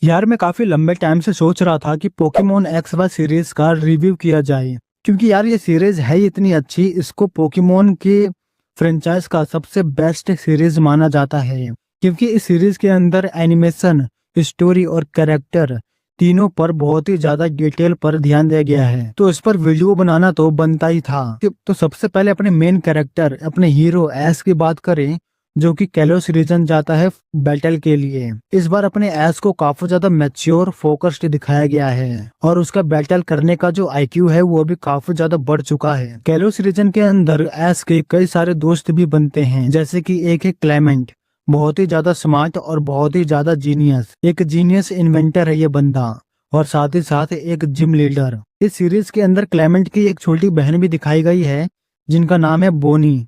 यार मैं काफी लंबे टाइम से सोच रहा था कि पोकेमोन एक्स वाई सीरीज का रिव्यू किया जाए, क्योंकि यार ये सीरीज है ही इतनी अच्छी। इसको पोकेमोन के फ्रेंचाइज का सबसे बेस्ट सीरीज माना जाता है, क्योंकि इस सीरीज के अंदर एनिमेशन, स्टोरी और कैरेक्टर तीनों पर बहुत ही ज्यादा डिटेल पर ध्यान दिया गया है। तो इस पर वीडियो बनाना तो बनता ही था। तो सबसे पहले अपने मेन कैरेक्टर, अपने हीरो ऐश की बात करें, जो कि कैलोस रीजन जाता है बैटल के लिए। इस बार अपने ऐश को काफी ज्यादा मैच्योर फोकस्ड दिखाया गया है और उसका बैटल करने का जो आईक्यू है वो भी काफी ज्यादा बढ़ चुका है। कैलोस रीजन के अंदर ऐश के कई सारे दोस्त भी बनते हैं, जैसे कि एक है क्लेमेंट, बहुत ही ज्यादा स्मार्ट और बहुत ही ज्यादा जीनियस, एक जीनियस इन्वेंटर है ये बंदा, और साथ ही साथ एक जिम लीडर। इस सीरीज के अंदर क्लेमेंट की एक छोटी बहन भी दिखाई गई है, जिनका नाम है बोनी।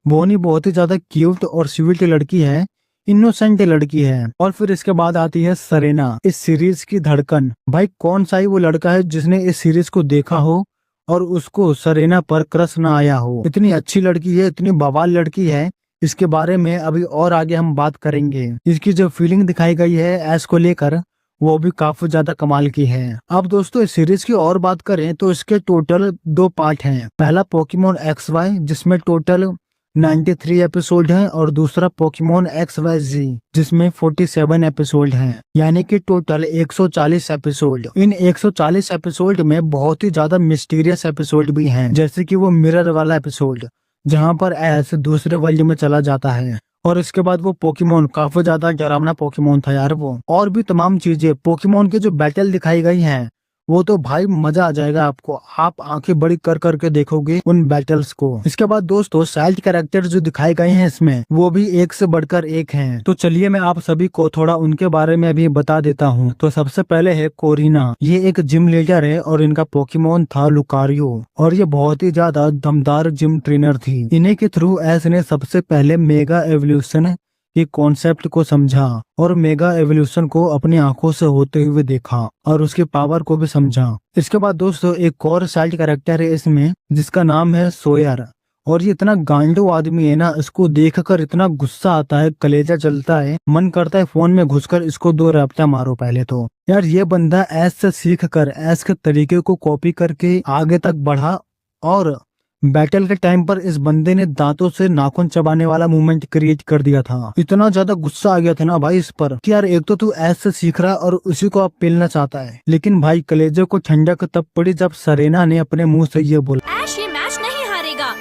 बोनी बहुत ही ज्यादा क्यूट और स्वीट लड़की है, इनोसेंट लड़की है। और फिर इसके बाद आती है सरेना, इस सीरीज की धड़कन। भाई कौन सा ही वो लड़का है जिसने इस सीरीज को देखा हो और उसको सरेना पर क्रश ना आया हो। इतनी अच्छी लड़की है, इतनी बवाल लड़की है। इसके बारे में अभी और आगे हम बात करेंगे। इसकी जो फीलिंग दिखाई गई है ऐश को लेकर, वो भी काफी ज्यादा कमाल की है। अब दोस्तों इस सीरीज की और बात करें तो इसके टोटल 2 पार्ट हैं। पहला पोकेमोन एक्स वाई, जिसमें टोटल 93 एपिसोड हैं, और दूसरा पोकेमोन एक्स वाई जी, जिसमें 47 एपिसोड हैं, यानी कि टोटल 140 एपिसोड। इन 140 एपिसोड में बहुत ही ज्यादा मिस्टीरियस एपिसोड भी हैं, जैसे कि वो मिरर वाला एपिसोड, जहां पर ऐश दूसरे वर्ल्ड में चला जाता है। और इसके बाद वो पोकेमोन, काफी ज्यादा डरावना पोकेमोन था यार वो। और भी तमाम चीजें, पोकेमोन के जो बैटल दिखाई गई हैं, वो तो भाई मजा आ जाएगा आपको। आप आंखें बड़ी कर करके देखोगे उन बैटल्स को। इसके बाद दोस्तों साइड कैरेक्टर जो दिखाए गए हैं इसमें, वो भी एक से बढ़कर एक हैं। तो चलिए मैं आप सभी को थोड़ा उनके बारे में भी बता देता हूँ। तो सबसे पहले है कोरिना। ये एक जिम लीडर है और इनका पोकेमोन था लुकारियो, और ये बहुत ही ज्यादा दमदार जिम ट्रेनर थी। इन्हीं के थ्रू ऐश ने सबसे पहले मेगा एवोल्यूशन के कॉन्सेप्ट को समझा और मेगा एवोल्यूशन को अपनी आंखों से होते हुए देखा और उसकी पावर को भी समझा। इसके बाद दोस्तों एक और साइड कैरेक्टर है इसमें, जिसका नाम है सोयर। और ये इतना गांडू आदमी है ना, इसको देखकर इतना गुस्सा आता है, कलेजा जलता है, मन करता है फोन में घुसकर इसको 2 रैप्टा मारो पहले तो। यार ये बंदा ऐश से सीख कर, ऐश के तरीके को कॉपी करके आगे तक बढ़ा, और बैटल के टाइम पर इस बंदे ने दांतों से नाखून चबाने वाला मूवमेंट क्रिएट कर दिया था। इतना ज्यादा गुस्सा आ गया था ना भाई इस पर कि यार एक तो तू ऐश से सीख रहा और उसी को अब पेलना चाहता है। लेकिन भाई कलेजे को ठंडक तब पड़ी जब सरेना ने अपने मुंह से ये बोला, ऐश ये मैच नहीं हारेगा।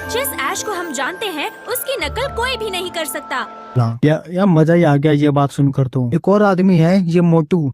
जिस ऐश को हम जानते हैं उसकी नकल कोई भी नहीं कर सकता। या मजा ही आ गया ये बात सुनकर। तो एक और आदमी है, ये मोटू,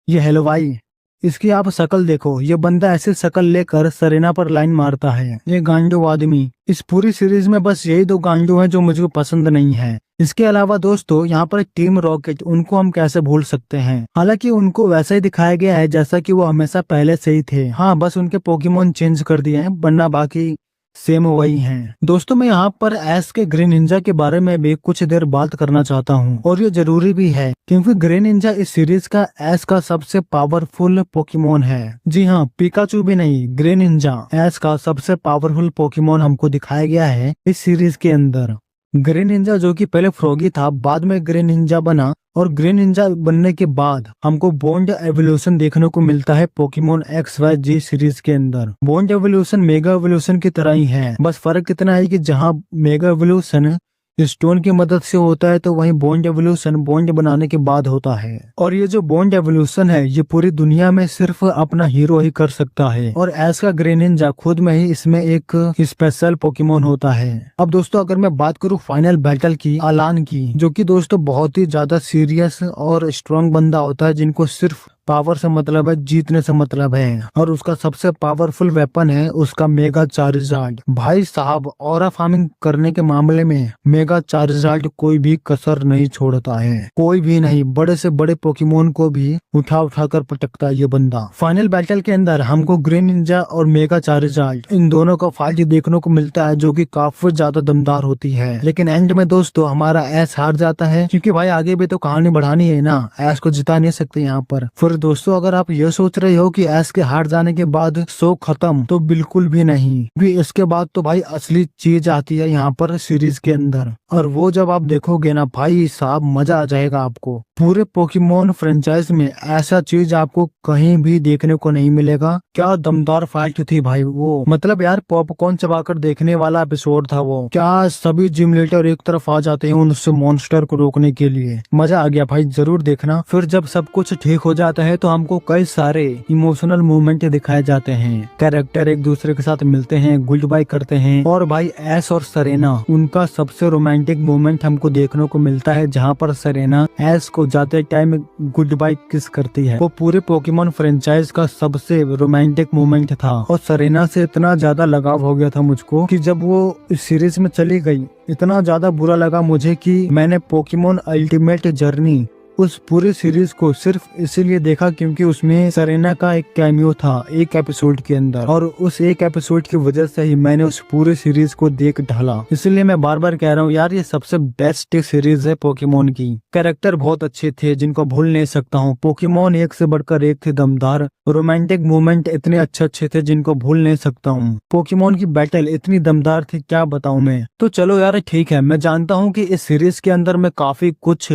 ये हेलवाई। इसकी आप शक्ल देखो, ये बंदा ऐसे शक्ल लेकर सरेना पर लाइन मारता है। ये गांडू आदमी। इस पूरी सीरीज में बस यही 2 गांडू हैं जो मुझे पसंद नहीं है। इसके अलावा दोस्तों यहाँ पर टीम रॉकेट, उनको हम कैसे भूल सकते हैं। हालांकि उनको वैसा ही दिखाया गया है जैसा कि वो हमेशा पहले से ही थे। हाँ, बस उनके पोकेमोन चेंज कर दिए हैं, वरना बाकी सेम वही हैं। दोस्तों मैं यहाँ पर ऐश के ग्रीन निंजा के बारे में भी कुछ देर बात करना चाहता हूँ, और ये जरूरी भी है, क्योंकि ग्रीन निंजा इस सीरीज का ऐश का सबसे पावरफुल पोकेमोन है। जी हाँ, पिकाचू भी नहीं, ग्रीन निंजा ऐश का सबसे पावरफुल पोकेमोन हमको दिखाया गया है इस सीरीज के अंदर। ग्रीन निंजा जो कि पहले फ्रॉगी था, बाद में ग्रीन निंजा बना, और ग्रीन निंजा बनने के बाद हमको बॉन्ड एवोल्यूशन देखने को मिलता है पोकेमोन एक्स वाई जी सीरीज के अंदर। बॉन्ड एवोल्यूशन मेगा एवोल्यूशन की तरह ही है, बस फर्क इतना है कि जहाँ मेगा एवोल्यूशन स्टोन की मदद से होता है, तो वहीं बॉन्ड एवोल्यूशन बॉन्ड बनाने के बाद होता है। और ये जो बॉन्ड एवोल्यूशन है, ये पूरी दुनिया में सिर्फ अपना हीरो ही कर सकता है, और ऐश का ग्रीन निंजा खुद में ही इसमें एक स्पेशल पोकेमोन होता है। अब दोस्तों अगर मैं बात करूं फाइनल बैटल की, अलान की, जो कि दोस्तों बहुत ही ज्यादा सीरियस और स्ट्रॉन्ग बंदा होता है, जिनको सिर्फ पावर से मतलब है, जीतने से मतलब है, और उसका सबसे पावरफुल वेपन है उसका मेगा चार्जार्ड। भाई साहब ऑरा फार्मिंग करने के मामले में मेगा चार्जार्ड कोई भी कसर नहीं छोड़ता है, कोई भी नहीं। बड़े से बड़े पोकेमोन को भी उठा उठा कर पटकता है ये बंदा। फाइनल बैटल के अंदर हमको ग्रीन निंजा और मेगा चार्जार्ड, इन दोनों का फाइट देखने को मिलता है, जो कि काफी ज्यादा दमदार होती है। लेकिन एंड में दोस्तों हमारा ऐश हार जाता है, क्योंकि भाई आगे भी तो कहानी बढ़ानी है ना, ऐश को जिता नहीं सकते यहाँ पर। फिर और दोस्तों अगर आप ये सोच रहे हो कि ऐश के हार जाने के बाद शो खत्म, तो बिल्कुल भी नहीं। भी इसके बाद तो भाई असली चीज आती है यहाँ पर सीरीज के अंदर, और वो जब आप देखोगे ना भाई साहब मजा आ जाएगा आपको। पूरे पोकेमोन फ्रेंचाइज में ऐसा चीज आपको कहीं भी देखने को नहीं मिलेगा। क्या दमदार फाइट थी भाई वो, मतलब यार पॉपकॉर्न चबाकर देखने वाला एपिसोड था वो। क्या सभी जिम लीडर एक तरफ आ जाते हैं उनसे मॉन्स्टर को रोकने के लिए। मजा आ गया भाई, जरूर देखना। फिर जब सब कुछ ठीक हो जाता है तो हमको कई सारे इमोशनल मूवमेंट दिखाए जाते हैं। कैरेक्टर एक दूसरे के साथ मिलते हैं, गुड बाय करते हैं, और भाई ऐश और सरेना उनका सबसे रोमांटिक मोमेंट हमको देखने को मिलता है, जहाँ पर सरेना ऐश को जाते टाइम गुड बाय किस करती है। वो पूरे पोकेमोन फ्रेंचाइज का सबसे रोमांटिक मोमेंट था, और सरेना से इतना ज्यादा लगाव हो गया था मुझको कि जब वो इस सीरीज में चली गई, इतना ज्यादा बुरा लगा मुझे कि मैंने पोकेमोन अल्टीमेट जर्नी उस पूरी सीरीज को सिर्फ इसीलिए देखा क्योंकि उसमें सरेना का एक कैमियो था एक एपिसोड के अंदर, और उस एक एपिसोड की वजह से ही मैंने उस पूरी सीरीज को देख ढाला। इसलिए मैं बार बार कह रहा हूँ यार, ये सबसे बेस्ट सीरीज है पोकेमोन की। कैरेक्टर बहुत अच्छे थे जिनको भूल नहीं सकता हूँ। पोकेमोन एक से बढ़कर एक थे दमदार। रोमांटिक मोमेंट इतने अच्छे थे जिनको भूल नहीं सकता हूँ। पोकेमोन की बैटल इतनी दमदार थी, क्या बताऊँ मैं। तो चलो यार ठीक है, मैं जानता हूँ कि इस सीरीज के अंदर मैं काफी कुछ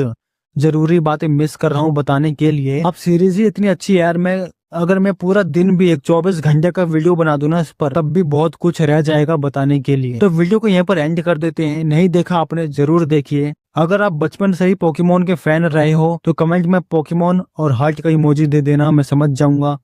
जरूरी बातें मिस कर रहा हूँ बताने के लिए। अब सीरीज ही इतनी अच्छी है यार, अगर मैं पूरा दिन भी एक 24 घंटे का वीडियो बना दूं ना इस पर, तब भी बहुत कुछ रह जाएगा बताने के लिए। तो वीडियो को यहीं पर एंड कर देते हैं। नहीं देखा आपने, जरूर देखिए। अगर आप बचपन से ही पोकेमोन के फैन रहे हो तो कमेंट में पोकेमोन और हार्ट का इमोजी दे देना, मैं समझ जाऊंगा।